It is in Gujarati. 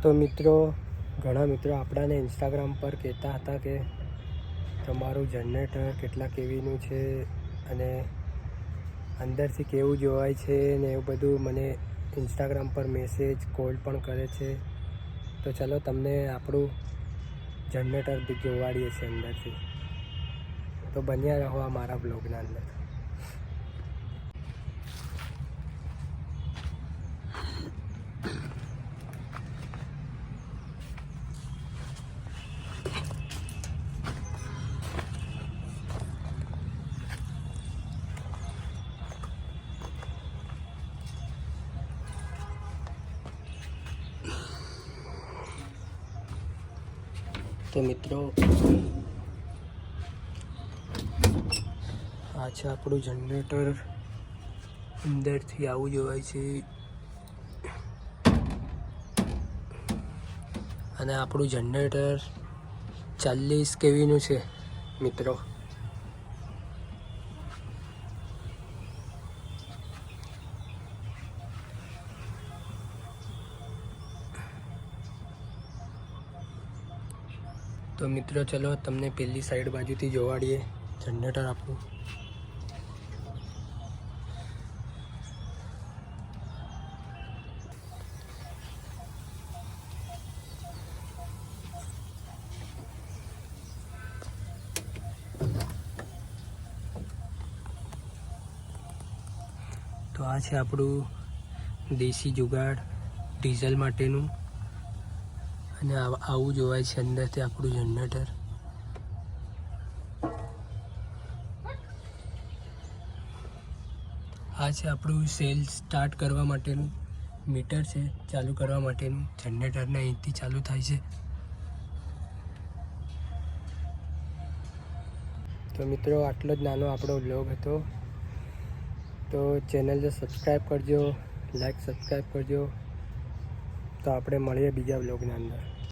તો મિત્રો, ઘણા મિત્રો આપણાને ઇન્સ્ટાગ્રામ પર કહેતા હતા કે તમારું જનરેટર કેટલા કેવીનું છે અને અંદરથી કેવું જોવાય છે ને એવું બધું મને ઇન્સ્ટાગ્રામ પર મેસેજ કોલ પણ કરે છે. તો ચાલો તમને આપણું જનરેટર જોવાડીએ છીએ અંદરથી. તો બન્યા રહો આ મારા બ્લોગના અંદર. તો મિત્રો, આ છે આપણું જનરેટર. અંદરથી આવું જોવાય છે અને આપણું જનરેટર 40 કેવીનું છે મિત્રો. તો મિત્રો ચલો તમને પેલી સાઈડ બાજુથી જોવાડીએ જનરેટર આપણું. તો આ છે આપણું દેશી જુગાડ ડીઝલ માટેનું અને આવું જોવાય છે અંદરથી આપણું જનરેટર. આ છે આપણું સેલ સ્ટાર્ટ કરવા માટેનું મીટર છે, ચાલુ કરવા માટેનું. જનરેટરને અહીંથી ચાલુ થાય છે. તો મિત્રો, આટલો જ નાનો આપણો બ્લોગ હતો. તો ચેનલને સબસ્ક્રાઈબ કરજો, લાઈક સબસ્ક્રાઈબ કરજો. તો આપણે મળીએ બીજા બ્લોગના અંદર.